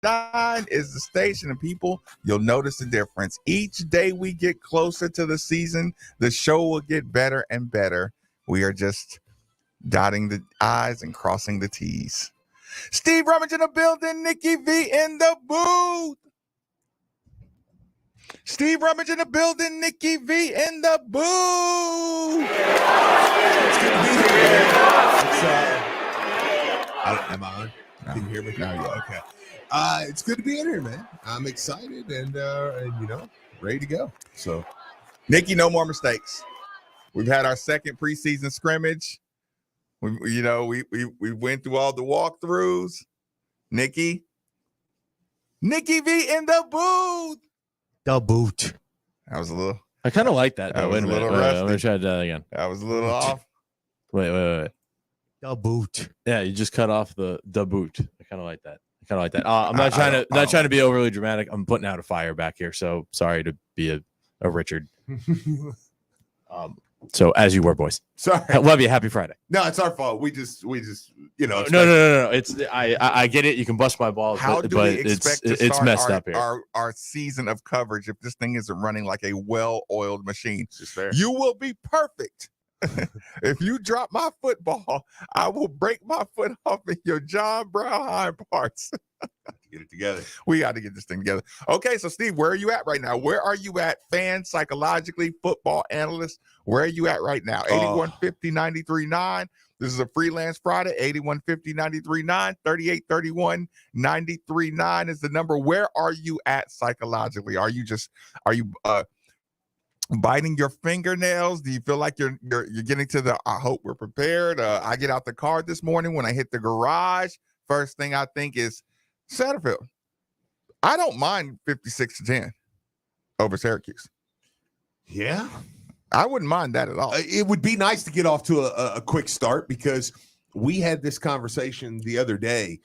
99 is the station, and people, you'll notice the difference. Each day we get closer to the season, the show will get better and better. We are just dotting the I's and crossing the T's. Steve Rummage in the building, Nikki V in the booth. Steve Rummage in the building, Nikki V in the booth. It's good to be here, man. Am I on? Can you hear me? No, yeah. Okay. It's good to be in here, man. I'm excited and ready to go. So, Nikki, no more mistakes. We've had our second preseason scrimmage. We went through all the walkthroughs. Nikki V in the booth. The boot. That was a little. I kind of like that. That was Wait a a little minute. rusty. I'm gonna try that again. That was a little off. Wait. The boot. Yeah, you just cut off the boot. I kind of like that. I'm not trying to be overly dramatic. I'm putting out a fire back here, so sorry to be a Richard. So as you were, boys. sorry. Love you. Happy Friday. No, it's our fault. We just No. It's I get it. You can bust my balls. How but do we expect to it's start messed up here. our season of coverage if this thing isn't running like a well-oiled machine? It's just fair. You will be perfect. If you drop my football, I will break my foot off in your John Brown hind parts. Get it together. We got to get this thing together. Okay, so Steve, where are you at right now? Where are you at, fan, psychologically, football analyst? Where are you at right now? 8150-93.9. This is a Freelance Friday. 8150-93.9. 3831-93.9 is the number. Where are you at psychologically? Are you biting your fingernails? Do you feel like you're getting to the I hope we're prepared? I get out the car this morning. When I hit the garage, first thing I think is Satterfield. I don't mind 56-10 over Syracuse. Yeah. I wouldn't mind that at all. It would be nice to get off to a quick start because we had this conversation the other day.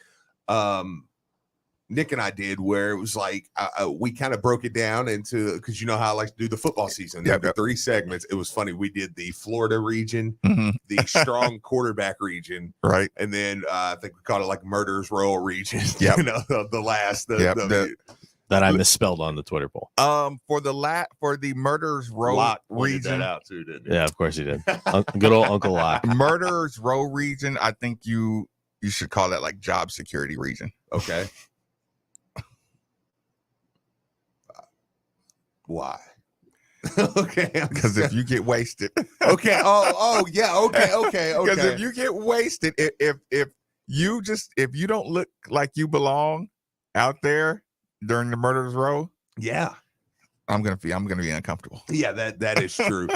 Nick and I did, where it was like we kind of broke it down into, because you know how I like to do the football season. There were 3 segments. It was funny. We did the Florida region, the strong quarterback region, right, and then I think we called it like Murderers Row region. Yeah, the last that I misspelled on the Twitter poll. For the Murderers Row region, that out too, didn't he? Yeah, of course he did. Good old Uncle Locke. Murderers Row region. I think you should call that like job security region. Okay. Why? Okay, because if you get wasted. Okay. Oh yeah. Okay. Because if you get wasted, if you don't look like you belong out there during the Murderers Row, yeah, I'm gonna be uncomfortable. Yeah, that is true.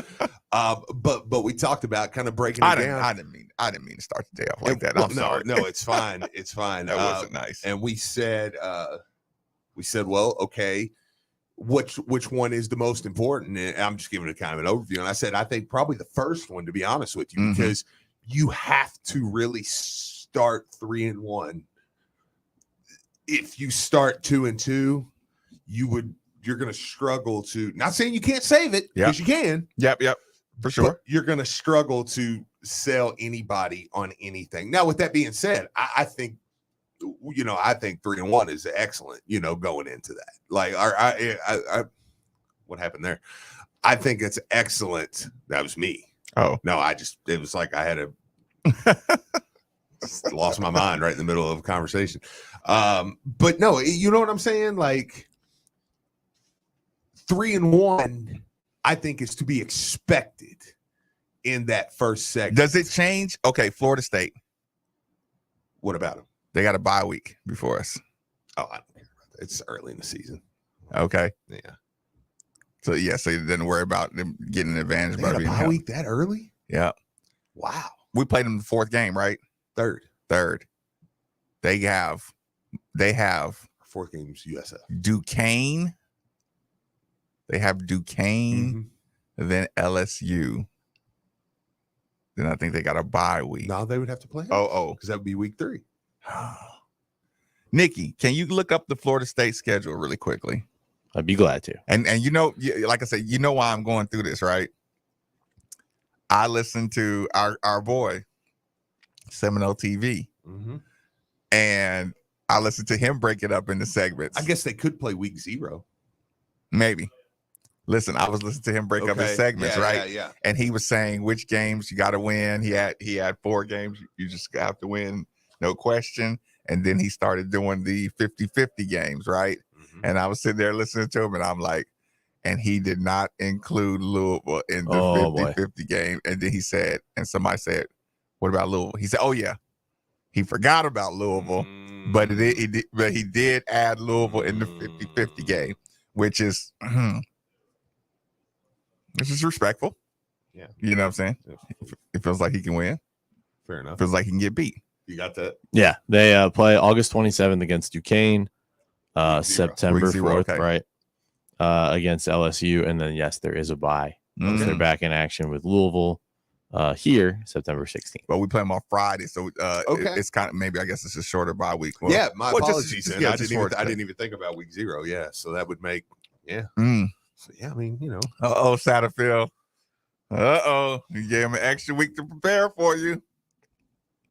But we talked about kind of breaking it down. I didn't mean to start the day off like that. I'm sorry. No, it's fine. It's fine. That wasn't nice. And we said, well, okay, which one is the most important? And I'm just giving it kind of an overview. And I said, I think probably the first one, to be honest with you, because you have to really start 3-1. If you start 2-2, you're going to struggle to, not saying you can't save it, because you can. Yep, for sure. But you're going to struggle to sell anybody on anything. Now, with that being said, I think 3-1 is excellent, going into that. Like, I what happened there? I think it's excellent. That was me. Oh, no, it was like I had lost my mind right in the middle of a conversation. But no, you know what I'm saying? Like 3-1, I think is to be expected in that first segment. Does it change? Okay, Florida State. What about them? They got a bye week before us. Oh, I don't care about that. It's early in the season. Okay. Yeah. So you didn't worry about them getting an advantage by being a bye week that early? Yeah. Wow. We played them the 4th game, right? Third. They have 4th game's USF. Duquesne. They have Duquesne, then LSU. Then I think they got a bye week. No, they would have to play. Oh, because that would be week 3. Nikki, can you look up the Florida State schedule really quickly? I'd be glad to. And like I said, why I'm going through this, right? I listened to our boy Seminole TV, and I listened to him break it up into segments. I guess they could play week 0. Maybe. Listen, I was listening to him break up his segments, right? Yeah. And he was saying which games you got to win. He had 4 games you just have to win, no question. And then he started doing the 50-50 games, right? Mm-hmm. And I was sitting there listening to him, and I'm like, and he did not include Louisville in the 50-50 game. And then he said, and somebody said, what about Louisville? He said, oh yeah, he forgot about Louisville, but he did add Louisville in the 50-50 game, which is respectful. Yeah. You know what I'm saying? It feels like he can win. Fair enough. It feels like he can get beat. You got that? Yeah, they play August 27th against Duquesne, September Week 0, 4th, right? Against LSU, and then yes, there is a bye. Once they're back in action with Louisville here, September 16th. But we play them on Friday, so it's kind of maybe I guess it's a shorter bye week. Well, yeah, my apologies. I didn't even think about week 0. Yeah, so that would make So yeah, I mean, Satterfield. You gave him an extra week to prepare for you.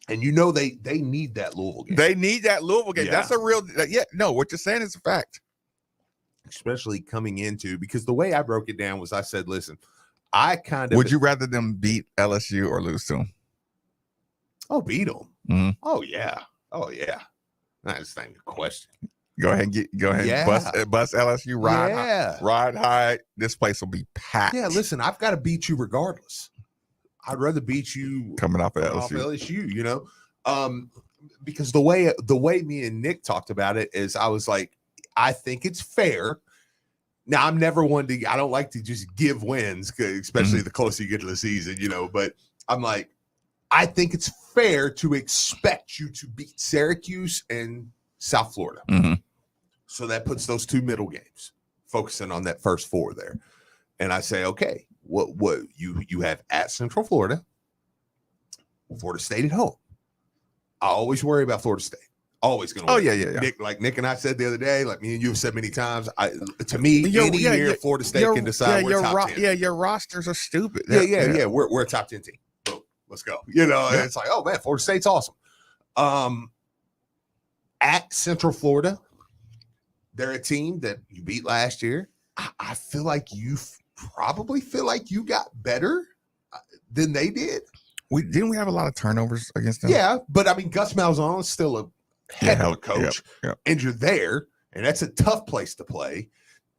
And they need that Louisville game. They need that Louisville game. Yeah. That's a real what you're saying is a fact. Especially coming into, because the way I broke it down was I said, listen, I kind of would you rather them beat LSU or lose to them? Oh, beat them. Mm-hmm. Oh yeah. That's not even a question. Go ahead and bust LSU, ride high. This place will be packed. Yeah, listen, I've got to beat you regardless. I'd rather beat you coming off of LSU. Because the way me and Nick talked about it is I was like, I think it's fair. Now, I'm never one to, I don't like to just give wins, especially the closer you get to the season, but I'm like, I think it's fair to expect you to beat Syracuse and South Florida. Mm-hmm. So that puts those 2 middle games, focusing on that first 4 there. And I say, okay, what you have at Central Florida, Florida State at home. I always worry about Florida State. Always going to. Oh yeah. Nick and I said the other day, like me and you have said many times. To me, any year Florida State can decide we're top 10. Your rosters are stupid. Yeah. We're a top 10 team. Boom, let's go. It's like, oh man, Florida State's awesome. At Central Florida, they're a team that you beat last year. I feel like you probably feel like you got better than they did. We have a lot of turnovers against them. Yeah, but I mean, Gus Malzahn's still a heck of a coach, and you're there, and that's a tough place to play.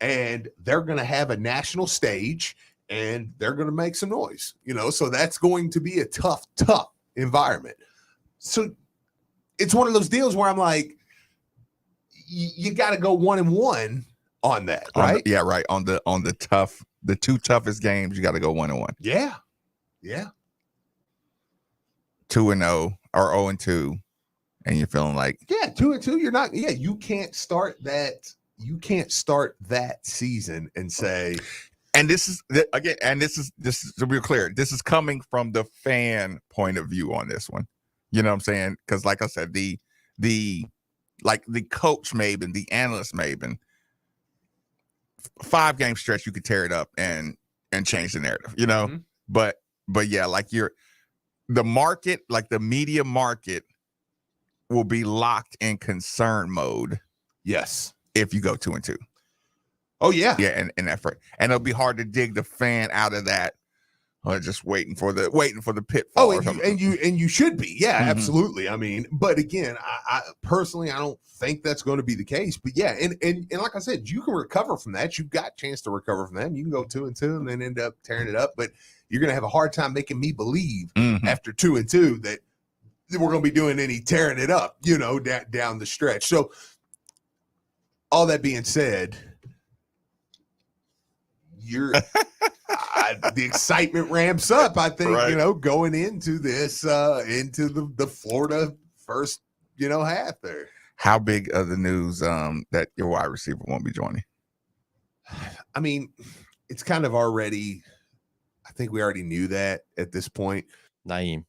And they're going to have a national stage, and they're going to make some noise. So that's going to be a tough environment. So it's one of those deals where I'm like, you got to go 1-1 on that, right? Right. On the 2 toughest games, you got to go 1-1. Yeah. 2-0 or 0-2, and you're feeling like 2-2. You're not. Yeah, you can't start that. You can't start that season and say. And this is again. And this is to be clear. This is coming from the fan point of view on this one. You know what I'm saying? Because like I said, the coach Maven, the analyst Maven, 5-game stretch, you could tear it up and change the narrative, Mm-hmm. but yeah, like the market, like the media market will be locked in concern mode. Yes. If you go 2-2. Oh yeah. Yeah. And effort. And it'll be hard to dig the fan out of that. Or just waiting for the pitfall. And you should be. Yeah, absolutely. I mean, but again, I personally, I don't think that's going to be the case. But yeah, and like I said, you can recover from that. You've got a chance to recover from that. You can go 2-2 and then end up tearing it up. But you're going to have a hard time making me believe after 2-2 that we're going to be doing any tearing it up, down the stretch. So all that being said, the excitement ramps up, I think, right. Going into this, into the Florida first, half there. How big of the news that your wide receiver won't be joining? I mean, it's kind of already, I think we already knew that at this point. Naeem.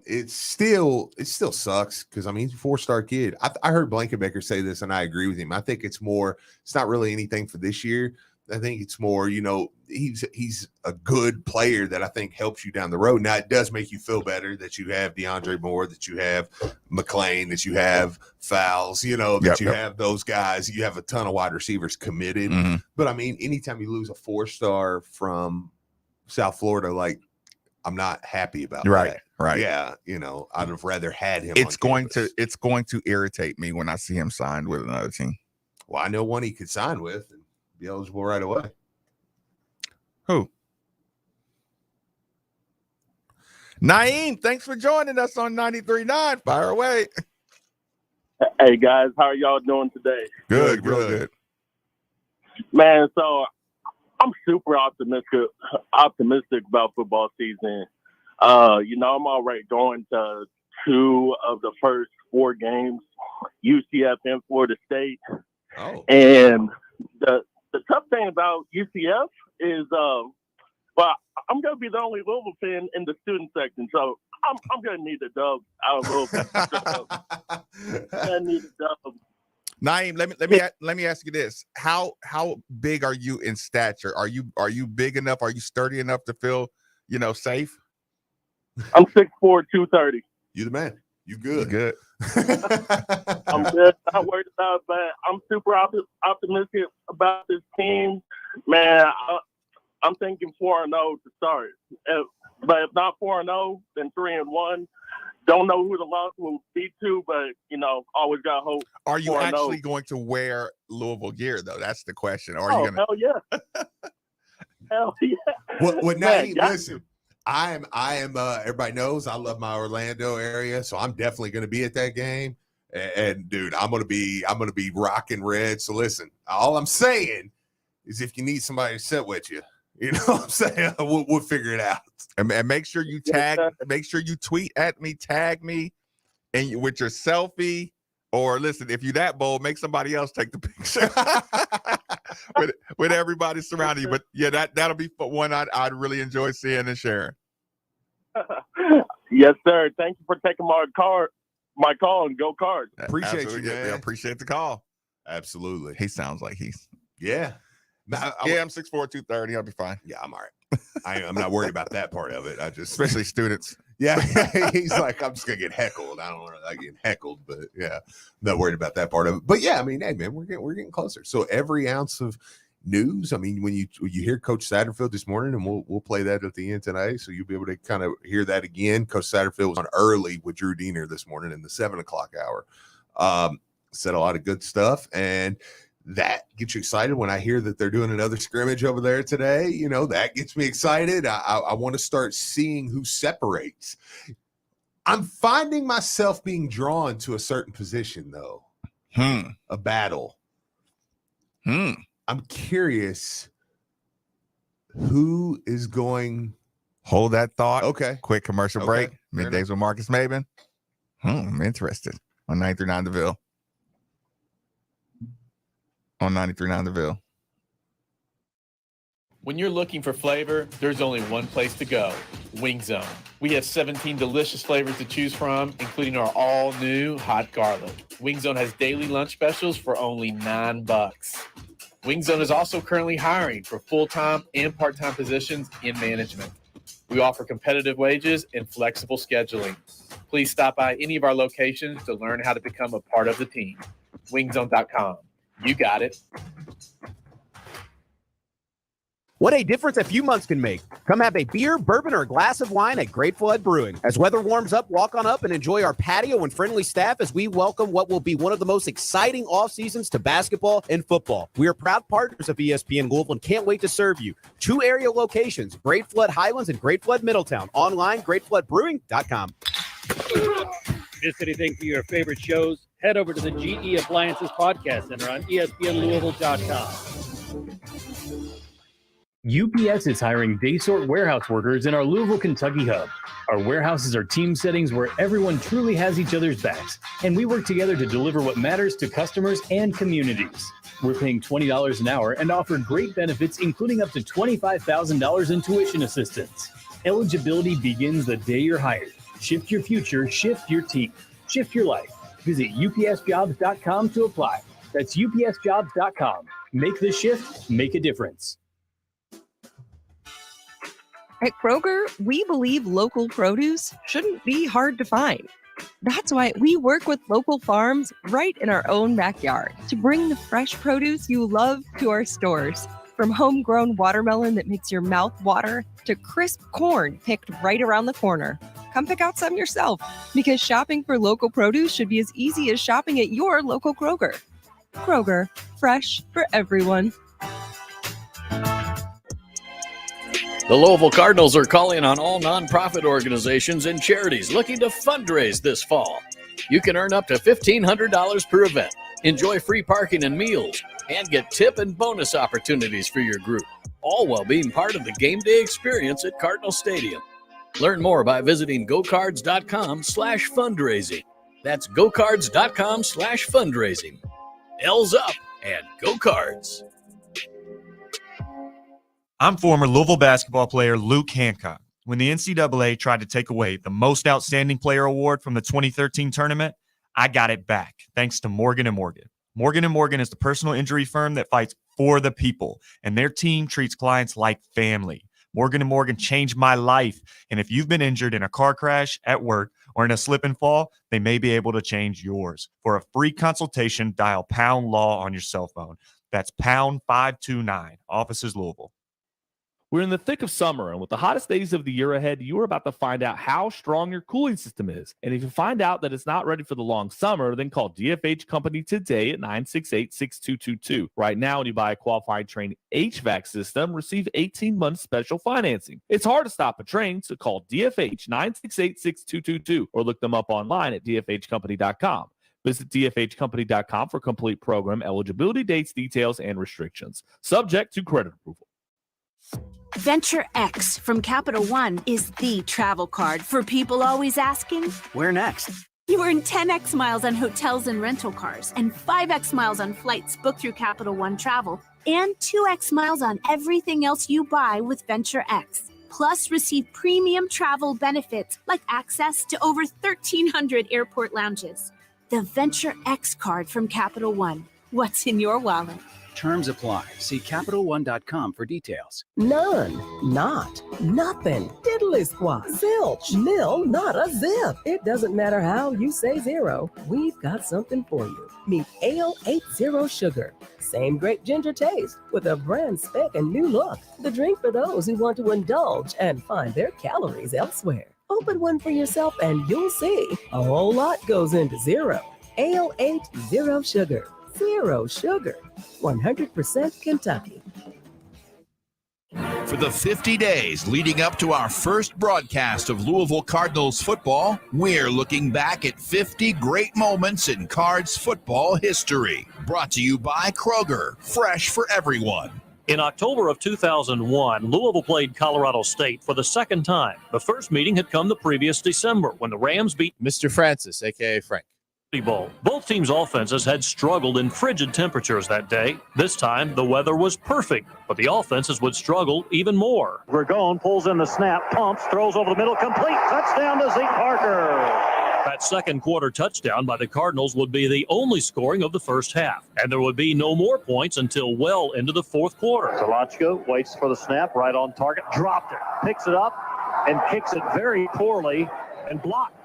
It still sucks because I mean he's a 4-star kid. I heard Blankenbaker say this and I agree with him. I think it's not really anything for this year. I think it's more, he's a good player that I think helps you down the road. Now, it does make you feel better that you have DeAndre Moore, that you have McClain, that you have Fowles, that you have those guys. You have a ton of wide receivers committed. Mm-hmm. But, I mean, anytime you lose a 4-star from South Florida, like, I'm not happy about that. Right. Yeah, I'd have rather had him. It's going to irritate me when I see him signed with another team. Well, I know one he could sign with and be eligible right away. Who? Naeem, thanks for joining us on 93.9. Fire away. Hey guys, how are y'all doing today? Good. Man, so I'm super optimistic about football season. I'm already going to 2 of the first 4 games, UCF and Florida State. Oh. And the tough thing about UCF is, I'm going to be the only Louisville fan in the student section, so I'm going to need a dub out of Louisville. I need a dub. Naeem, let me ask you this: How big are you in stature? Are you big enough? Are you sturdy enough to feel safe? I'm 6'4", 230. You the man. You good? Good. I'm good. Not worried about it, but I'm super optimistic about this team, man. I'm thinking 4-0 to start. But if not 4-0, then 3-1. Don't know who the loss will be to, but always got hope. Are you 4-0. actually going to wear Louisville gear though? That's the question. Or are you gonna? Hell yeah. Hell yeah. Well, now listen. I am. Everybody knows I love my Orlando area, so I'm definitely going to be at that game. And dude, I'm going to be rocking red. So listen, all I'm saying is, if you need somebody to sit with you, you know what I'm saying, we'll figure it out. And make sure you make sure you tweet at me, tag me, and with your selfie. Or listen, if you that bold, make somebody else take the picture with everybody surrounding you. But yeah, that'll be one I'd really enjoy seeing and sharing. Yes, sir. Thank you for taking my call, and go Cards. Appreciate Absolutely. you, man. Yeah, appreciate the call. Absolutely. He sounds like he's. Yeah. I'm 6'4", 230. I'll be fine. Yeah, I'm all right. I'm not worried about that part of it. Especially students. Yeah, he's like, I'm just gonna get heckled. I don't like getting heckled, but yeah, not worried about that part of it. But yeah, I mean, hey man, we're getting closer. So every ounce of news. I mean, when you hear Coach Satterfield this morning, and we'll play that at the end today, so you'll be able to kind of hear that again. Coach Satterfield was on early with Drew Diener this morning in the 7:00 hour. Said a lot of good stuff, and that gets you excited when I hear that they're doing another scrimmage over there today. That gets me excited. I want to start seeing who separates. I'm finding myself being drawn to a certain position, though. A battle. I'm curious who is going. Hold that thought. Okay. Quick commercial break. Middays with Marcus Maben. I'm interested on 93.9 The Ville. On 93.9 The Ville. When you're looking for flavor, there's only one place to go, Wing Zone. We have 17 delicious flavors to choose from, including our all-new hot garlic. Wing Zone has daily lunch specials for only $9. Wing Zone is also currently hiring for full-time and part-time positions in management. We offer competitive wages and flexible scheduling. Please stop by any of our locations to learn how to become a part of the team. Wingzone.com. You got it. What a difference a few months can make. Come have a beer, bourbon, or a glass of wine at Great Flood Brewing. As weather warms up, walk on up and enjoy our patio and friendly staff as we welcome what will be one of the most exciting off seasons to basketball and football. We are proud partners of ESPN Louisville and can't wait to serve you. 2 area locations, Great Flood Highlands and Great Flood Middletown. Online, greatfloodbrewing.com. Miss anything for your favorite shows? Head over to the GE Appliances Podcast Center on ESPNLouisville.com. UPS is hiring day sort warehouse workers in our Louisville, Kentucky hub. Our warehouses are team settings where everyone truly has each other's backs, and we work together to deliver what matters to customers and communities. We're paying $20 an hour and offer great benefits, including up to $25,000 in tuition assistance. Eligibility begins the day you're hired. Shift your future, shift your team, shift your life. Visit upsjobs.com to apply. That's upsjobs.com. Make the shift, make a difference. At Kroger, we believe local produce shouldn't be hard to find. That's why we work with local farms right in our own backyard to bring the fresh produce you love to our stores. From homegrown watermelon that makes your mouth water to crisp corn picked right around the corner. Come pick out some yourself, because shopping for local produce should be as easy as shopping at your local Kroger. Kroger, fresh for everyone. The Louisville Cardinals are calling on all nonprofit organizations and charities looking to fundraise this fall. You can earn up to $1,500 per event, enjoy free parking and meals, and get tip and bonus opportunities for your group, all while being part of the game day experience at Cardinal Stadium. Learn more by visiting gocards.com/fundraising. That's gocards.com/fundraising. L's up and go Cards. I'm former Louisville basketball player Luke Hancock. When the NCAA tried to take away the Most Outstanding Player Award from the 2013 tournament, I got it back thanks to Morgan & Morgan. Morgan & Morgan is the personal injury firm that fights for the people, and their team treats clients like family. Morgan & Morgan changed my life, and if you've been injured in a car crash, at work, or in a slip and fall, they may be able to change yours. For a free consultation, dial #LAW on your cell phone. That's #529, offices Louisville. We're in the thick of summer, and with the hottest days of the year ahead, you are about to find out how strong your cooling system is. And if you find out that it's not ready for the long summer, then call DFH Company today at 968-6222. Right now, when you buy a qualified Trane HVAC system, receive 18 months special financing. It's hard to stop a train, so call DFH 968-6222 or look them up online at dfhcompany.com. Visit dfhcompany.com for complete program eligibility, dates, details, and restrictions. Subject to credit approval. Venture X from Capital One is the travel card for people always asking, Where next? You earn 10x miles on hotels and rental cars, and 5x miles on flights booked through Capital One Travel, and 2x miles on everything else you buy with Venture X. Plus, receive premium travel benefits like access to over 1,300 airport lounges. The Venture X card from Capital One. What's in your wallet? Terms apply. See CapitalOne.com for details. None, not, nothing, diddly squat, zilch, nil, not a zip. It doesn't matter how you say zero, we've got something for you. Meet Ale 80 Sugar. Same great ginger taste with a brand spec and new look. The drink for those who want to indulge and find their calories elsewhere. Open one for yourself and you'll see a whole lot goes into zero. Ale 80 Sugar. Zero sugar, 100% Kentucky. For the 50 days leading up to our first broadcast of Louisville Cardinals football, we're looking back at 50 great moments in Cards football history. Brought to you by Kroger, fresh for everyone. In October of 2001, Louisville played Colorado State for the second time. The first meeting had come the previous December when the Rams beat Mr. Francis, a.k.a. Frank. Bowl. Both teams' offenses had struggled in frigid temperatures that day. This time, the weather was perfect, but the offenses would struggle even more. Vergone pulls in the snap, pumps, throws over the middle, complete, touchdown to Zeke Parker. That second quarter touchdown by the Cardinals would be the only scoring of the first half, and there would be no more points until well into the fourth quarter. Tolochko waits for the snap, right on target, dropped it, picks it up, and kicks it very poorly, and blocked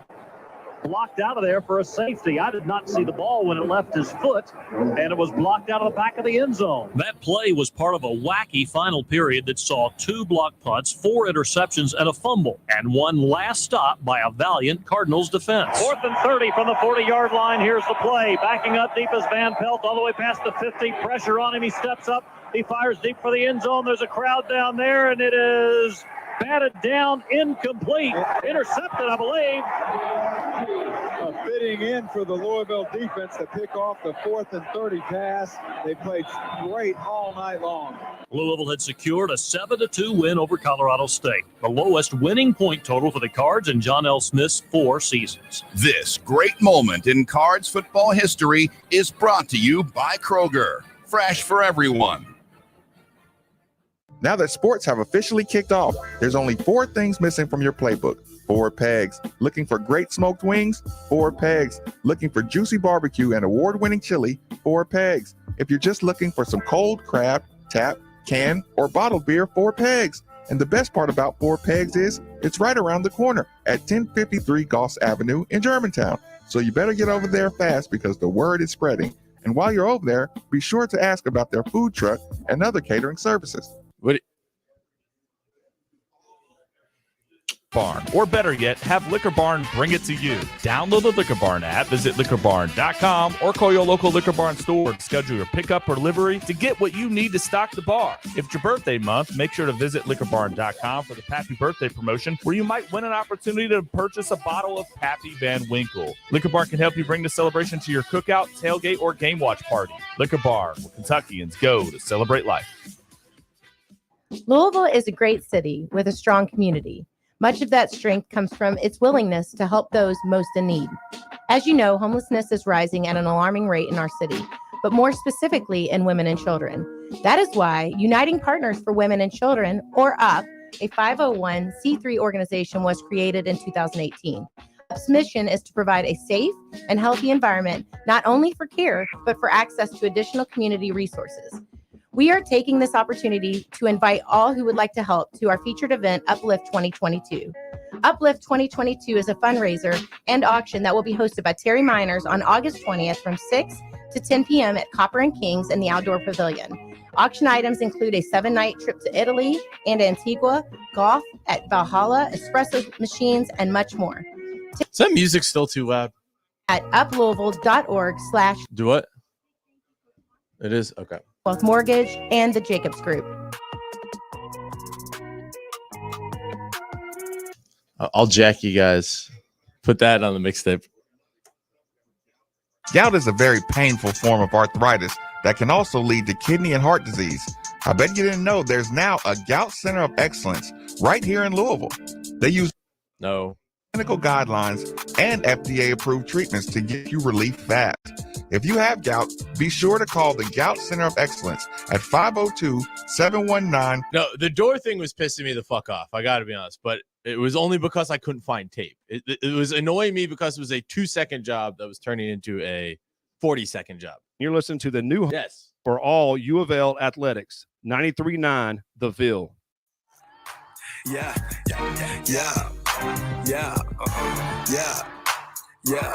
out of there for a safety. I did not see the ball when it left his foot, and it was blocked out of the back of the end zone. That play was part of a wacky final period that saw 2 blocked punts, 4 interceptions, and a fumble, and one last stop by a valiant Cardinals defense. 4th and 30 from the 40-yard line. Here's the play. Backing up deep is Van Pelt all the way past the 50. Pressure on him. He steps up. He fires deep for the end zone. There's a crowd down there, and it is batted down, incomplete. Intercepted, I believe. Fitting in for the Louisville defense to pick off the 4th and 30 pass. They played great all night long. Louisville had secured a 7-2 win over Colorado State, the lowest winning point total for the Cards in John L. Smith's 4 seasons. This great moment in Cards football history is brought to you by Kroger, fresh for everyone. Now that sports have officially kicked off, there's only 4 things missing from your playbook. 4 pegs. Looking for great smoked wings? 4 pegs. Looking for juicy barbecue and award-winning chili? 4 pegs. If you're just looking for some cold crab, tap, can, or bottled beer, Four Pegs. And the best part about Four Pegs is it's right around the corner at 1053 Goss Avenue in Germantown. So you better get over there fast because the word is spreading. And while you're over there, be sure to ask about their food truck and other catering services. Barn, or better yet, have Liquor Barn bring it to you. Download the Liquor Barn app, visit liquorbarn.com, or call your local Liquor Barn store to schedule your pickup or delivery to get what you need to stock the bar. If it's your birthday month, make sure to visit liquorbarn.com for the Pappy Birthday promotion, where you might win an opportunity to purchase a bottle of Pappy Van Winkle. Liquor Barn can help you bring the celebration to your cookout, tailgate, or game watch party. Liquor Barn, where Kentuckians go to celebrate life. Louisville is a great city with a strong community. Much of that strength comes from its willingness to help those most in need. As you know, homelessness is rising at an alarming rate in our city, but more specifically in women and children. That is why Uniting Partners for Women and Children, or UP, a 501c3 organization, was created in 2018. UP's mission is to provide a safe and healthy environment, not only for care, but for access to additional community resources. We are taking this opportunity to invite all who would like to help to our featured event, Uplift 2022. Uplift 2022 is a fundraiser and auction that will be hosted by Terry Miners on August 20th from 6 to 10 p.m. at Copper and Kings in the Outdoor Pavilion. Auction items include a 7-night trip to Italy and Antigua, golf at Valhalla, espresso machines, and much more. Is that music still too loud? At uplouisville.org/ Do what? It is? Okay. Wealth Mortgage and the Jacobs Group. I'll jack you guys. Put that on the mixtape. Gout is a very painful form of arthritis that can also lead to kidney and heart disease. I bet you didn't know there's now a Gout Center of Excellence right here in Louisville. They use clinical guidelines and FDA-approved treatments to get you relief fast. If you have gout, be sure to call the Gout Center of Excellence at 502-719. No, the door thing was pissing me the fuck off. I got to be honest, but it was only because I couldn't find tape. It was annoying me because it was a 2-second job that was turning into a 40-second job. You're listening to the new yes for all U of L athletics, 93.9 The Ville. Yeah, yeah, yeah, yeah, yeah, yeah.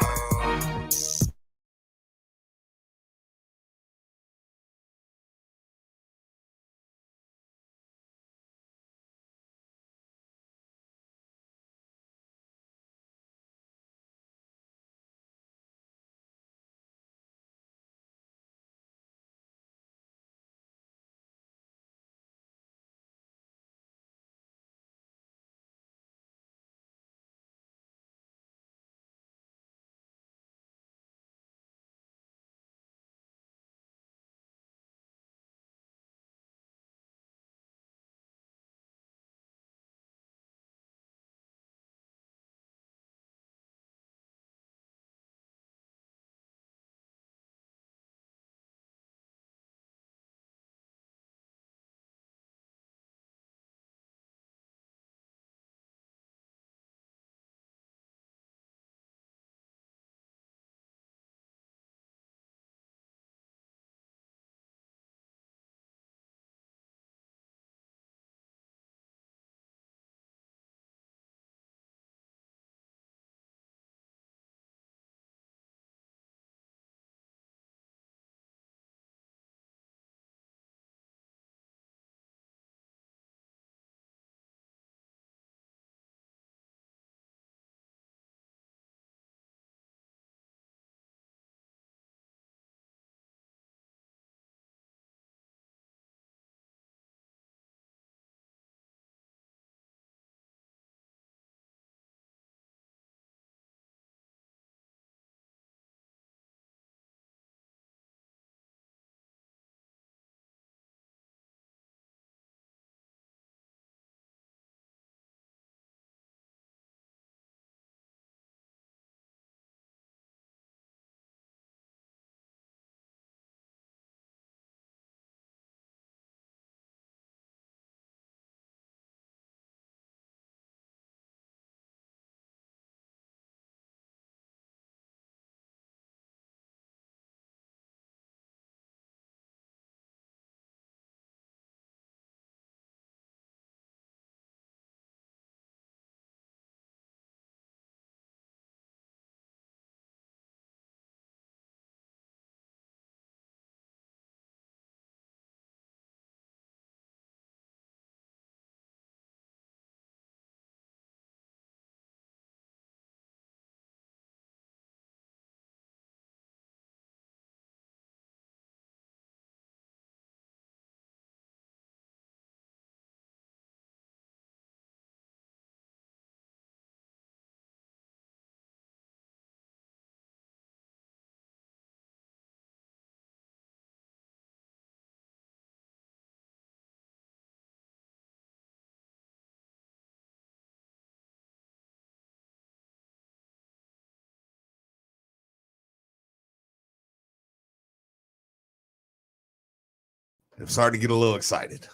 I'm starting to get a little excited.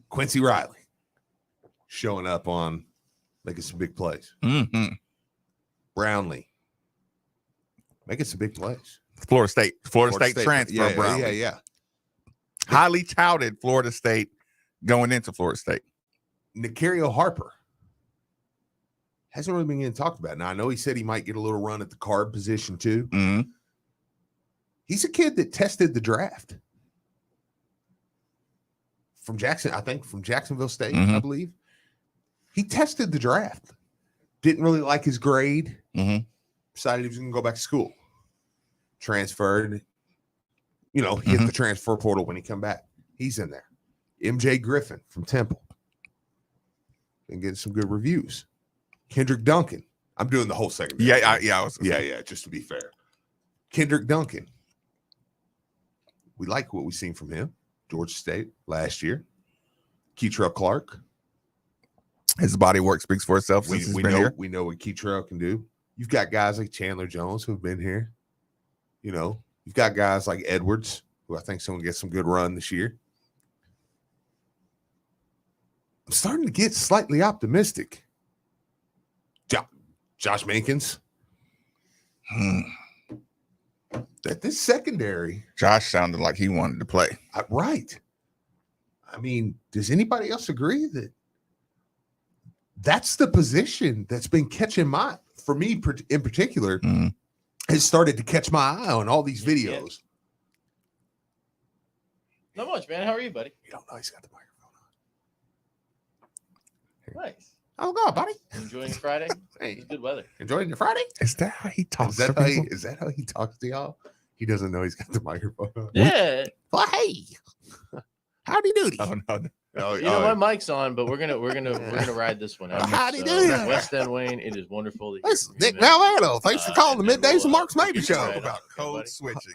Quincy Riley showing up on making some big plays. Mm-hmm. Brownlee making some big plays. Florida State transfer. Brownlee. Yeah. Highly touted Florida State going into Florida State. Nicario Harper hasn't really been getting talked about. Now, I know he said he might get a little run at the guard position too. Mm-hmm. He's a kid that tested the draft from Jacksonville State, I believe. He tested the draft. Didn't really like his grade. Decided he was going to go back to school. Transferred. He hit the transfer portal when he come back. He's in there. MJ Griffin from Temple. And getting some good reviews. Kendrick Duncan. I'm doing the whole segment. Yeah. Just to be fair. Kendrick Duncan. We like what we've seen from him. Georgia State last year. Keytrell Clark. His body work speaks for itself. We know what Keytrell can do. You've got guys like Chandler Jones who've been here. You've got guys like Edwards, who I think is going to get some good run this year. I'm starting to get slightly optimistic. Josh Mankins. That this secondary. Josh sounded like he wanted to play. Right. I mean, does anybody else agree that that's the position that's been catching for me in particular, has started to catch my eye on all these videos. Not much, man. How are you, buddy? You don't know he's got the microphone on. Nice. Oh God, buddy. Enjoying Friday? It's good weather. Enjoying your Friday? Is that how he talks? Is that how he talks to y'all? He doesn't know he's got the microphone on. Yeah. Well, hey. Howdy doody. Oh no. You know my mic's on, but we're gonna ride this one out. Howdy do. West End Wayne, it is wonderful to hear This from is Nick you, man. Malvado. Thanks for calling the Middays of Mark's Maybe Show. Right About on, code buddy. switching.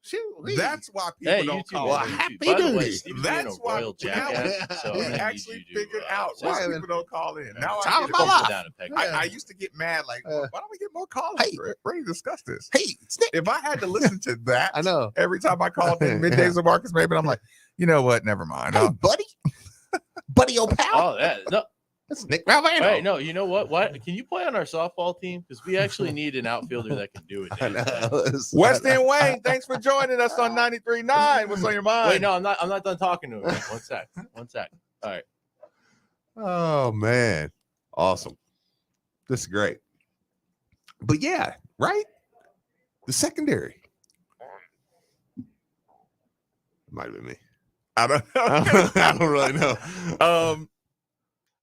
Shoot, That's why people don't call Well, it. happy By the way, duty. Steve's That's being a why royal jackass, so we I'm gonna actually need you to, figured out so why people don't call in. Now Time I of get my it. life. down and peck I used to get mad, like, why don't we get more callers? Hey. Ready to discuss this. Hey, it's Nick. If I had to listen to that, I know. every time I called in Middays of Marcus Maybe, I'm like, you know what? Never mind. Hey, buddy. Buddy, old pal. Oh, that no. That's Nick Malvado. Hey, no, you know what? What can you play on our softball team? Because we actually need an outfielder that can do it. I know. West End Wayne, thanks for joining us on 93.9. What's on your mind? Wait, no, I'm not done talking to him. One sec. All right. Oh man, awesome. This is great. But yeah, right? The secondary. Might have been me. I don't know. I don't really know.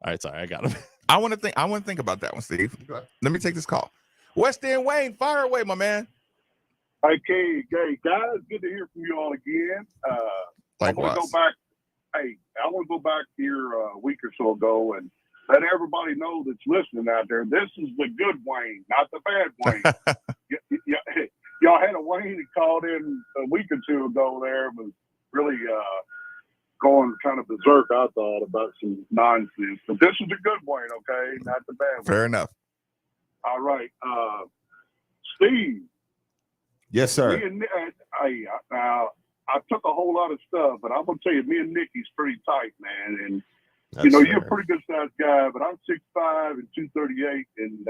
All right, sorry, I got him. I want to think about that one, Steve. Let me take this call. West End Wayne, fire away, my man. Okay, guys, good to hear from you all again. I want to go back. Hey, I want to go back here a week or so ago and let everybody know that's listening out there. This is the good Wayne, not the bad Wayne. Y'all had a Wayne that called in a week or two ago. There was really going kind of berserk, I thought, about some nonsense. But this is the good Wayne, okay, not the bad one. Fair enough. All right, Steve. Yes, sir. Me and I took a whole lot of stuff, but I'm gonna tell you, me and Nikki's pretty tight, man. And you're a pretty good sized guy, but I'm 6'5" and 238, and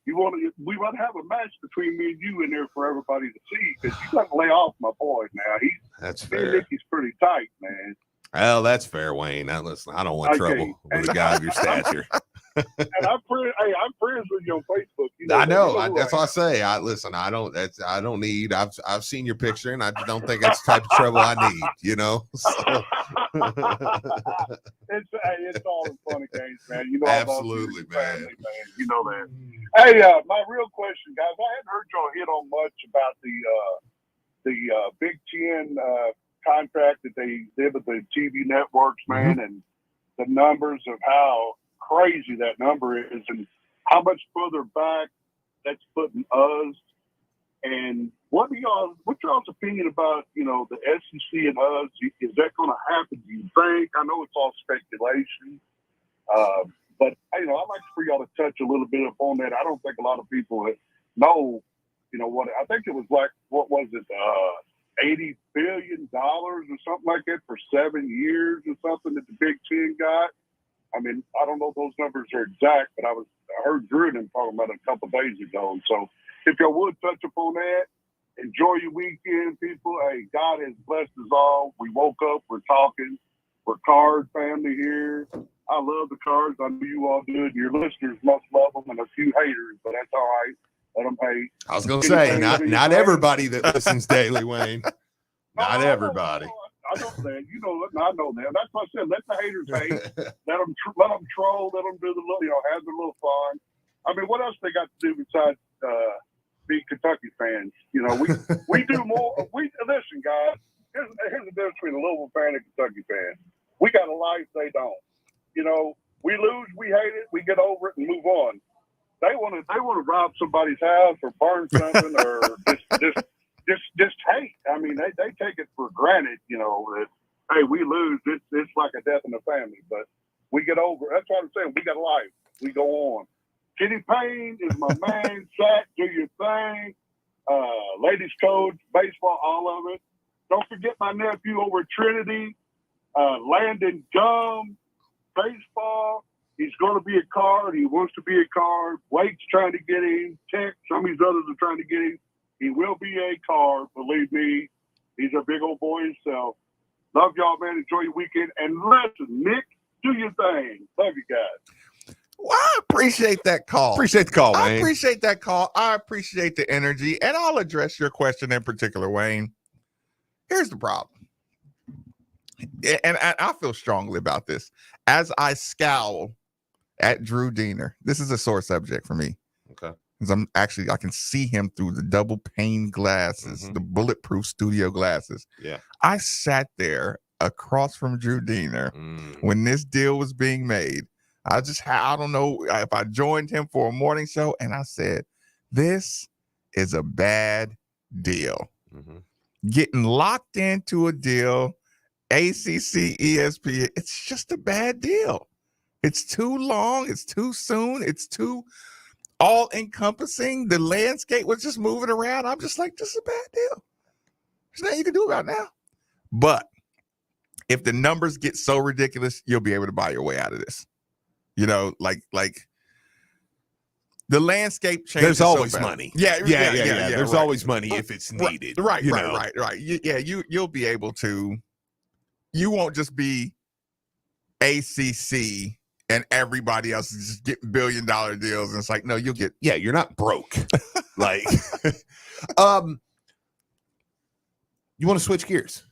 we want to have a match between me and you in there for everybody to see, because you got to lay off my boy now. That's me and fair. Nikki's pretty tight, man. Well, that's fair, Wayne. Now, listen, I don't want trouble with a guy of your stature. And I'm friends with you on Facebook. I know. That's what I say. I don't need. I've seen your picture, and I don't think that's the type of trouble I need. So. It's all in fun and games, man. Absolutely, man. Family, man. You know that. Hey, my real question, guys. I hadn't heard y'all hit on much about the Big Ten contract that they did with the TV networks, man, and the numbers of how crazy that number is and how much further back that's putting us. And what's y'all's opinion about, the SEC and us? Is that going to happen, do you think? I know it's all speculation. But, I'd like for y'all to touch a little bit upon that. I don't think a lot of people know, what I think it was like, what was it? $80 billion or something like that for 7 years or something that the Big Ten got. I mean, I don't know if those numbers are exact, but I heard Drew and them talking about it a couple of days ago. So if y'all would touch upon that, enjoy your weekend, people. Hey, God has blessed us all. We woke up, we're talking. We're Card family here. I love the Cards. I know you all do. Your listeners must love them, and a few haters, but that's all right. Let them hate. I was going to say, not everybody that listens daily, Wayne. Not everybody. I know that. You know, I know that. That's what I said. Let the haters hate. let them troll. Let them do the little, have their little fun. I mean, what else they got to do besides be Kentucky fans? You know, we do more. Listen, guys. Here's the difference between a Louisville fan and a Kentucky fan. We got a life, they don't. You know, we lose, we hate it, we get over it and move on. They want to rob somebody's house or burn something or just hate. I mean, they take it for granted. You know that hey, we lose, it's like a death in the family, but we get over it. That's what I'm saying. We got a life. We go on. Kenny Payne is my man. Zach, do your thing. Ladies coach, baseball, all of it. Don't forget my nephew over at Trinity, Landon Gum, baseball. He's going to be a Card. He wants to be a Card. Wade's trying to get him. Tech, some of these others are trying to get him. He will be a Card, believe me. He's a big old boy himself. Love y'all, man. Enjoy your weekend. And listen, Nick, do your thing. Love you guys. Well, I appreciate that call. Appreciate the call, Wayne. I appreciate that call. I appreciate the energy. And I'll address your question in particular, Wayne. Here's the problem. And I feel strongly about this. As I scowl at Drew Diener, this is a sore subject for me. Okay. Because I can see him through the double pane glasses, the bulletproof studio glasses. Yeah. I sat there across from Drew Diener when this deal was being made. I don't know if I joined him for a morning show, and I said, this is a bad deal. Getting locked into a deal, ACC, ESPN, it's just a bad deal. It's too long. It's too soon. It's too all-encompassing. The landscape was just moving around. I'm just like, this is a bad deal. There's nothing you can do about it now. But if the numbers get so ridiculous, you'll be able to buy your way out of this. You know, like the landscape changes. There's always so money. Yeah. There's right. always money if it's needed. Right. you know? Yeah, you'll be able to. You won't just be ACC and everybody else is just getting $1 billion deals. And it's like, no, you'll get. Yeah, you're not broke. Like, you want to switch gears?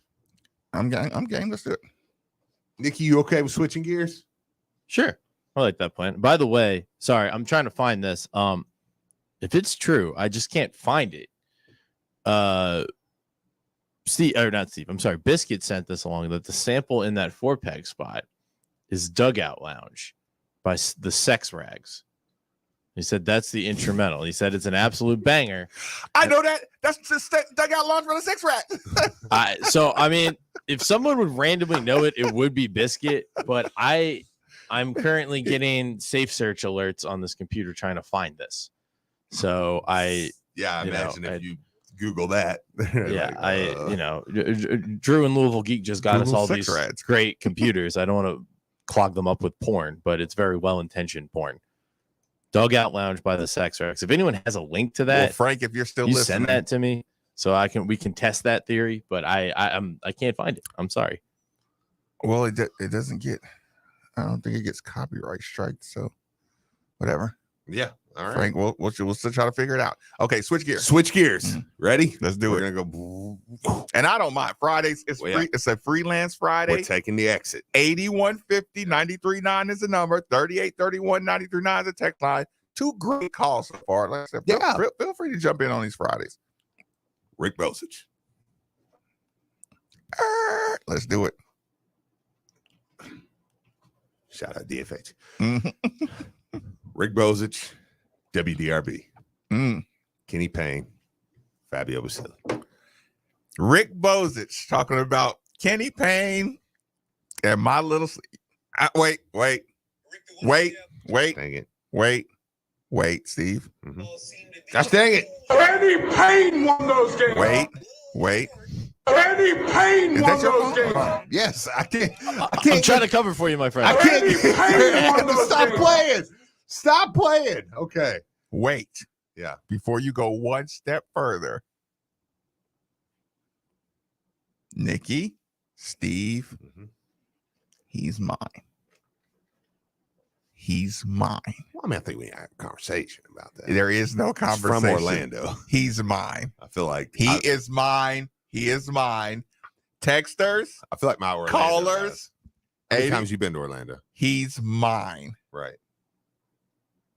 I'm game. Let's do it. Nikki, you okay with switching gears? Sure. I like that plan. By the way, sorry, I'm trying to find this. If it's true, I just can't find it. Biscuit sent this along that the sample in that 4-peg spot is Dugout Lounge by the Sex Rags. He said that's the instrumental. He said it's an absolute banger. I know that. That's just Dugout Lounge by the Sex Rags. So I mean, if someone would randomly know it, it would be Biscuit. But I'm currently getting safe search alerts on this computer trying to find this. So I imagine if you Google that. Drew and Louisville Geek just got us all Sex these Rags. great computers. I don't want to clog them up with porn, but it's very well-intentioned porn. Dugout Lounge by the Sex Rags. If anyone has a link to that, well, Frank, if you're still listening, send that to me so we can test that theory. But I can't find it. I'm sorry. Well, it doesn't get. I don't think it gets copyright strike. So, whatever. Yeah. All right. Frank, we'll still try to figure it out. Okay, switch gears. Ready? Let's do it. We're gonna go. And I don't mind. Fridays is free. It's a Freelance Friday. We're taking the exit. 8150 939 is the number. 3831 939 is the text line. 2 great calls so far. Like I said, feel free to jump in on these Fridays. Rick Bozich. Let's do it. Shout out DFH. Rick Bozich, WDRB. Kenny Payne, Fabio Basile. Rick Bozich talking about Kenny Payne and my little. Wait, Steve. Gosh dang it. Kenny Payne won those games. Wait. Randy Payne Is won that your those phone? games. Yes, I can't. I'm trying to cover for you, my friend. I can't Randy Payne won those stop games. playing. Stop playing. Okay. Wait. Yeah. Before you go one step further, Nikki, Steve, he's mine. He's mine. Well, I mean, I think we had a conversation about that. There is no He's conversation. from Orlando. He's mine. I feel like He is mine. He is mine. Texters, I feel like my Orlando callers. guys. How many 80, times you been to Orlando? he's mine. Right.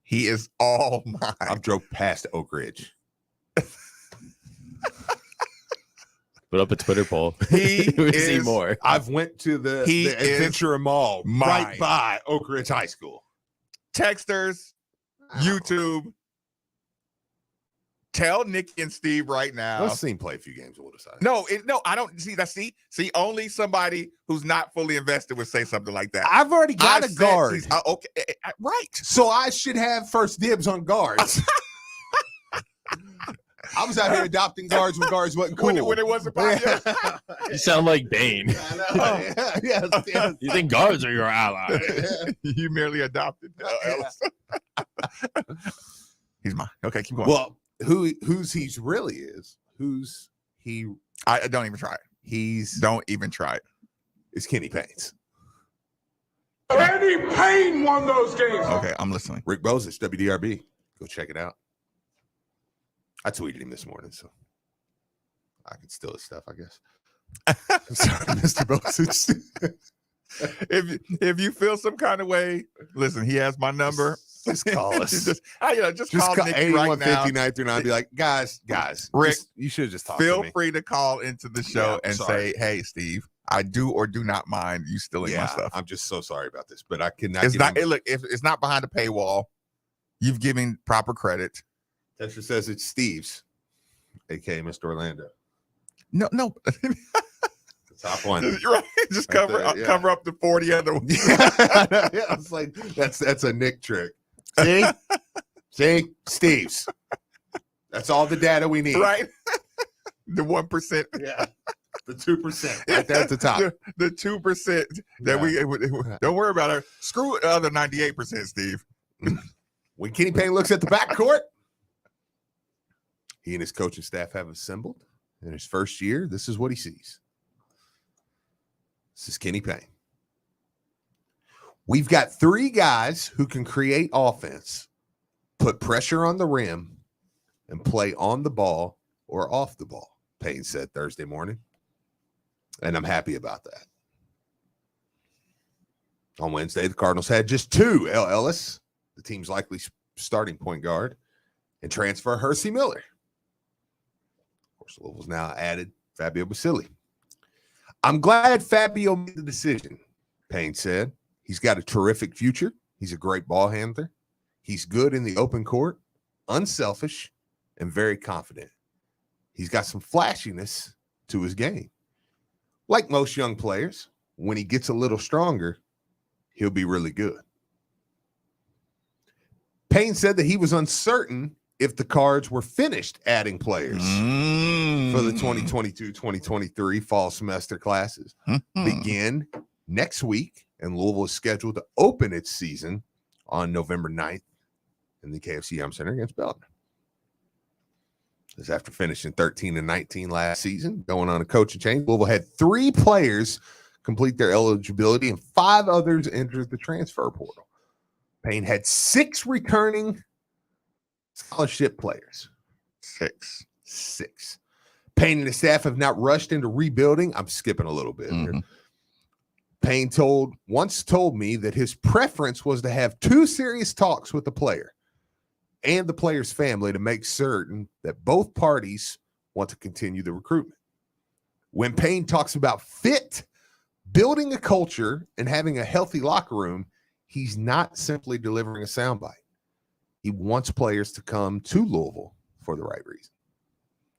He is all mine. I've drove past Oak Ridge. Put up a Twitter poll. He We see is more. I've went to the He Adventure Mall mine. right by Oak Ridge High School. Texters, YouTube. Tell Nikki and Steve right now. Let's see him play a few games. We'll decide. No, I don't see that. See, only somebody who's not fully invested would say something like that. I've already got a said guard. he's- okay, right. So I should have first dibs on guards. I was out here adopting guards when guards wasn't cool. When it wasn't popular. You sound like Bane. I know. Yeah. You think guards are your ally? You merely adopted Ellis. He's mine. Okay, keep going. Well, who's he's really is? Who's he? I don't even try it. Don't even try it. It's Kenny Payne's. Randy Payne won those games. Okay, I'm listening. Rick Bozich, WDRB. Go check it out. I tweeted him this morning, so I can steal his stuff, I guess. I'm sorry, Mr. Bozich. If you feel some kind of way, listen, he has my number. Just call us. just call Nikki right now. 815939. Be like, guys, Rick, you should have just talked to Feel me. free to call into the show Yeah, and sorry. say, "Hey, Steve, I do or do not mind you stealing my stuff." I'm just so sorry about this, but I cannot. It's get not. him- Look, if it's not behind a paywall, you've given proper credit. Tesher says it's Steve's, aka Mr. Orlando. No. The top one. You're right. Just Right cover there, yeah. cover up the 40 other ones. Yeah, it's like that's a Nick trick. See, Steve's. That's all the data we need. Right. The 1%. Yeah. The 2%. Right there at the top. The 2% that we don't worry about it. Screw the other 98%, Steve. When Kenny Payne looks at the backcourt, he and his coaching staff have assembled. In his first year, this is what he sees. This is Kenny Payne. We've got three guys who can create offense, put pressure on the rim, and play on the ball or off the ball, Payne said Thursday morning. And I'm happy about that. On Wednesday, the Cardinals had just two. El Ellis, the team's likely starting point guard, and transfer Hersey Miller. Of course, Louisville's now added Fabio Basili. I'm glad Fabio made the decision, Payne said. He's got a terrific future. He's a great ball handler. He's good in the open court, unselfish, and very confident. He's got some flashiness to his game. Like most young players, when he gets a little stronger, he'll be really good. Payne said that he was uncertain if the Cards were finished adding players for the 2022-2023 fall semester classes. Begin next week, and Louisville is scheduled to open its season on November 9th in the KFC Yum Center against Belton. This after finishing 13-19 last season, going on a coaching change. Louisville had 3 players complete their eligibility and 5 others entered the transfer portal. Payne had 6 returning scholarship players. 6. Payne and his staff have not rushed into rebuilding. I'm skipping a little bit here. Payne once told me that his preference was to have 2 serious talks with the player and the player's family to make certain that both parties want to continue the recruitment. When Payne talks about fit, building a culture, and having a healthy locker room, he's not simply delivering a soundbite. He wants players to come to Louisville for the right reason,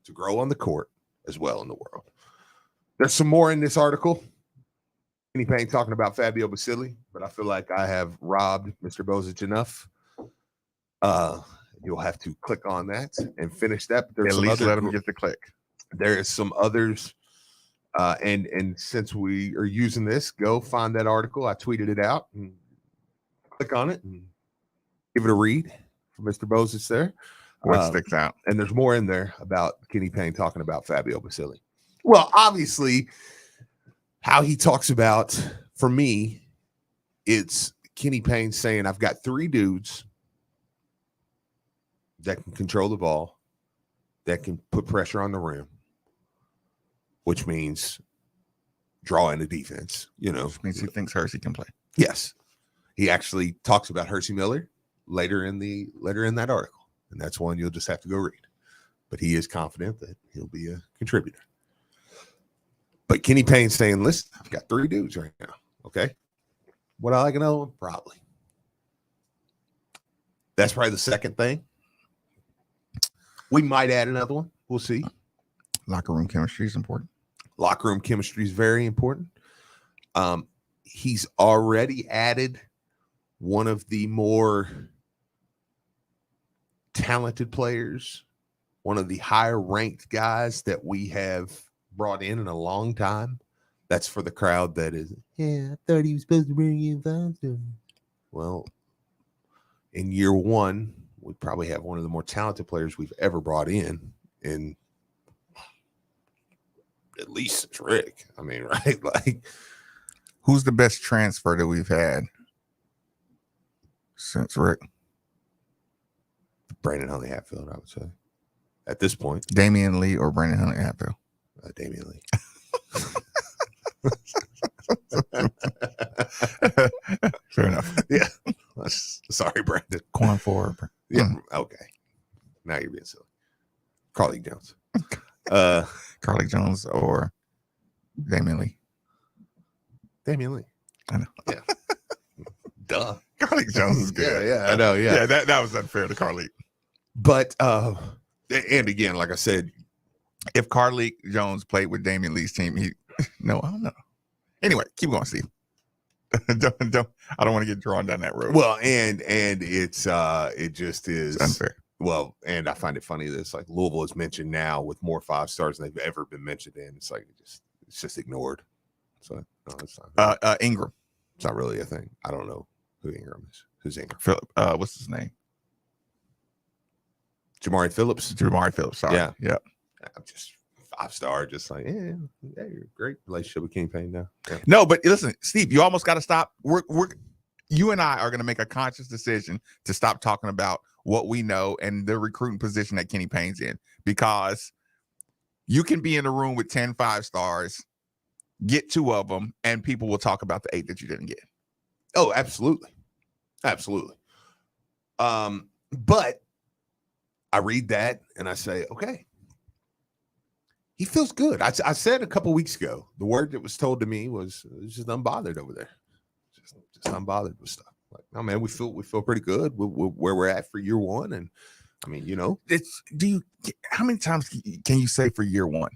to grow on the court as well in the world. There's some more in this article. Kenny Payne talking about Fabio Basili, but I feel like I have robbed Mr. Bozich enough. You'll have to click on that and finish that. But At least let him get the click. There is some others And since we are using this, go find that article. I tweeted it out and click on it and give it a read from Mr. Moses there. What sticks out? And there's more in there about Kenny Payne talking about Fabio Basili. Well, obviously, how he talks about, for me, it's Kenny Payne saying, I've got 3 dudes that can control the ball, that can put pressure on the rim, which means draw in the defense, Which means he thinks Hersey can play. Yes. He actually talks about Hersey Miller later in that article. And that's one you'll just have to go read. But he is confident that he'll be a contributor. But Kenny Payne saying, listen, I've got 3 dudes right now. Okay. Would I like another one? Probably. That's probably the second thing. We might add another one. We'll see. Locker room chemistry is important. Locker room chemistry is very important. He's already added one of the more talented players, one of the higher ranked guys that we have brought in a long time. That's for the crowd that is, I thought he was supposed to bring in faster. Well, in year 1, we probably have one of the more talented players we've ever brought in at least since Rick. I mean, right? Like, who's the best transfer that we've had since Rick? Brandon Huntley Hatfield, I would say. At this point. Damian Lee or Brandon Huntley Hatfield? Damian Lee. Fair enough. Yeah. Sorry, Brandon. Corn for. Yeah. Okay. Now you're being silly. Carly Jones. Carly Jones or Damian Lee? Damian Lee. I know. Yeah. Duh. Carly Jones is good. Yeah. I know. Yeah. Yeah, that was unfair to Carly. But and again, like I said, if Carly Jones played with Damian Lee's team, I don't know. Anyway, keep going, Steve. I don't want to get drawn down that road. Well, and it's it just is it's unfair. Well, and I find it funny that it's like Louisville is mentioned now with more 5 stars than they've ever been mentioned in. It's like it's just ignored. So no, it's not. Ingram. It's not really a thing. I don't know who Ingram is. Who's Ingram? Philip. What's his name? Jamari Phillips. Sorry. Yeah. Yep. I'm just 5-star. Just like great relationship with King Payne now. Yeah. No, but listen, Steve, you almost got to stop. You and I are going to make a conscious decision to stop talking about what we know and the recruiting position that Kenny Payne's in, because you can be in a room with 10 5-stars, get 2 of them, and people will talk about the 8 that you didn't get. Oh, absolutely. Absolutely. But I read that and I say, okay, he feels good. I said a couple weeks ago, the word that was told to me was just unbothered over there. Just unbothered with stuff. Like, no, man, we feel pretty good where we're at for year 1. And I mean, how many times can you say for year 1?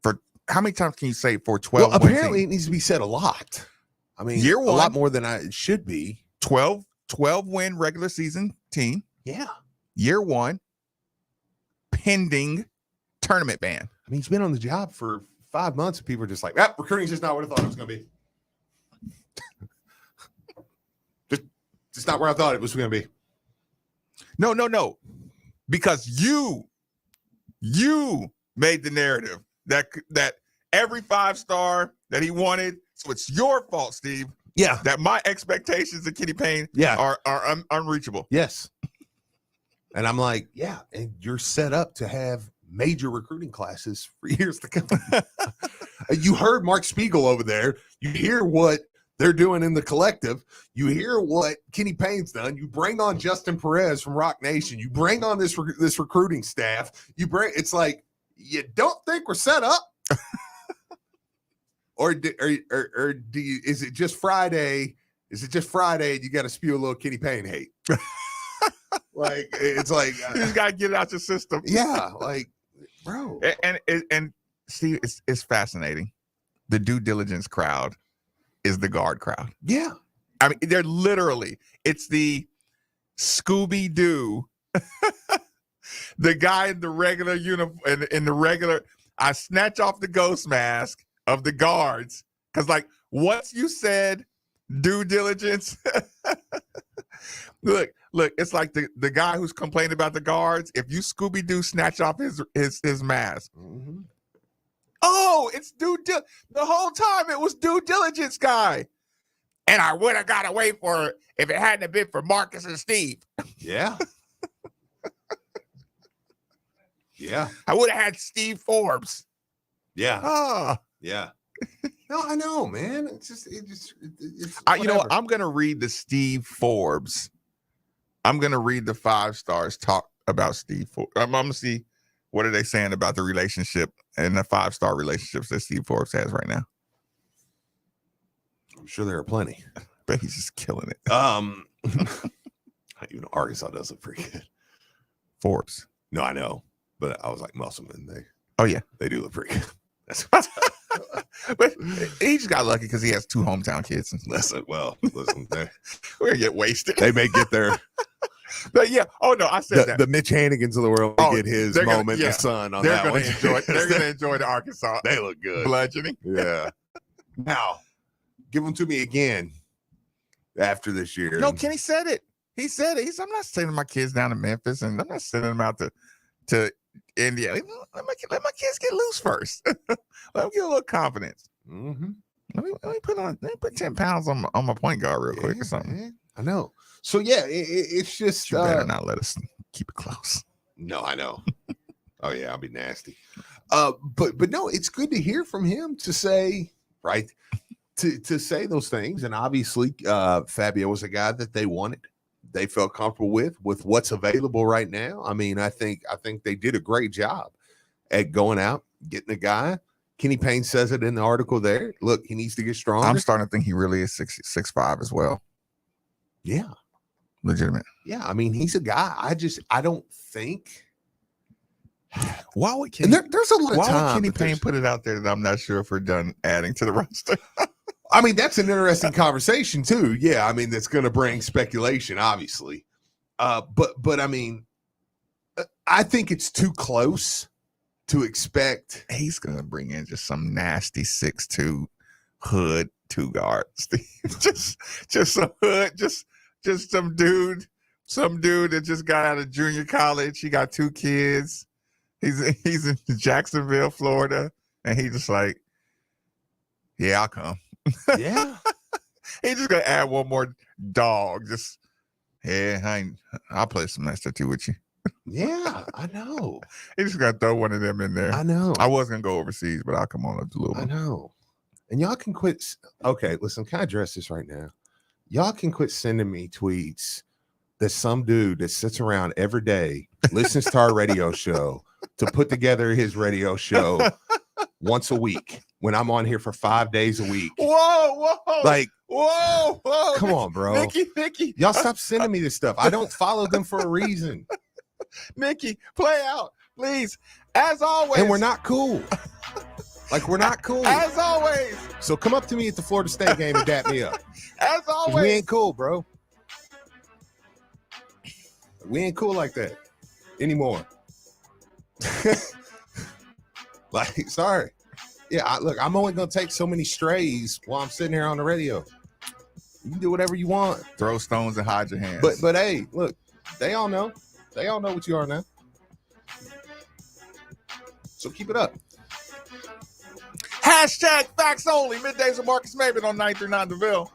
For how many times can you say for 12? Well, apparently it needs to be said a lot. I mean, year 1, a lot more than it should be. 12 win regular season team. Yeah. Year 1, pending tournament ban. I mean, he's been on the job for 5 months and people are just like, recruiting's just not what I thought it was going to be. Just not where I thought it was going to be. No. Because you made the narrative that every 5-star that he wanted. So it's your fault, Steve. Yeah. That my expectations of Kenny Payne are unreachable. Yes. And I'm like, yeah, and you're set up to have major recruiting classes for years to come. You heard Mark Spiegel over there. You hear what they're doing in the collective. You hear what Kenny Payne's done. You bring on Justin Perez from Rock Nation. You bring on this recruiting staff. It's like, you don't think we're set up? Or do you, is it just Friday? Is it just Friday and you got to spew a little Kenny Payne hate? Like, it's like you just gotta get it out your system. Yeah, like, bro. And Steve, it's fascinating. The due diligence crowd is the guard crowd. Yeah. I mean, they're literally, it's the Scooby-Doo, the guy in the regular uniform, in the regular. I snatch off the ghost mask of the guards. Because, like, once you said due diligence, look, it's like the guy who's complaining about the guards. If you Scooby-Doo snatch off his mask. Mm-hmm. Oh, it's the whole time it was due diligence guy. And I would have got away for it if it hadn't have been for Marcus and Steve. Yeah. Yeah. I would have had Steve Forbes. Yeah. Ah. Yeah. No, I know, man. It's you know what? I'm going to read the Steve Forbes. I'm going to read the 5 stars talk about Steve Forbes. I'm going to see what are they saying about the relationship and the 5-star relationships that Steve Forbes has right now. I'm sure there are plenty. But he's just killing it. Even Arkansas does look pretty good. Forbes. No, I know. But I was like Musselman. Oh, yeah. They do look pretty good. That's but he just got lucky because he has 2 hometown kids. Listen, we're gonna get wasted. They may get their but yeah. Oh no, I said that. The Mitch Hannigans of the world get his moment in the sun on that one. They're gonna enjoy the Arkansas. They look good. Bludgeoning. Yeah. Now, give them to me again after this year. No, Kenny said it. He said it. He said, I'm not sending my kids down to Memphis, and I'm not sending them out to India. Let my kids get loose first. Let them get a little confidence. Mm-hmm. Let me put 10 pounds on my point guard real quick or something. Man. I know. So yeah, it's just you better not let us keep it close. No, I know. Oh yeah, I'll be nasty. But no, it's good to hear from him to say to say those things. And obviously, Fabio was a guy that they wanted. They felt comfortable with what's available right now. I mean, I think they did a great job at going out, getting a guy. Kenny Payne says it in the article there. Look, he needs to get stronger. I'm starting to think he really is 6'5" as well. Yeah. Legitimate. Yeah. I mean, he's a guy. I don't think. Why would Kenny, there's a lot of why time. would Kenny Payne put it out there that I'm not sure if we're done adding to the roster? I mean, that's an interesting conversation too. Yeah, I mean, that's going to bring speculation, obviously. But I mean, I think it's too close to expect. He's going to bring in just some nasty 6'2" hood 2 guards. just some hood, just some dude that just got out of junior college. He got 2 kids. He's in Jacksonville, Florida, and he just like, yeah, I'll come. Yeah. He's just gonna add one more dog. Just I'll play some nice tattoo with you. Yeah, I know. He's just gonna throw one of them in there. I know. I was gonna go overseas, but I'll come on up to Louisville. I know. And y'all can quit. Okay, listen, can I address this right now? Y'all can quit sending me tweets that some dude that sits around every day, listens to our radio show to put together his radio show once a week. When I'm on here for 5 days a week. Whoa. Like, whoa. Come on, bro. Nikki. Y'all stop sending me this stuff. I don't follow them for a reason. Nikki, play out, please. As always. And we're not cool. Like, we're not cool. As always. So come up to me at the Florida State game and dap me up. As always. We ain't cool, bro. We ain't cool like that anymore. Like, sorry. Yeah, look, I'm only going to take so many strays while I'm sitting here on the radio. You can do whatever you want. Throw stones and hide your hands. But hey, look, they all know. They all know what you are now. So keep it up. #facts only. Middays with Marcus Maven on 939 DeVille.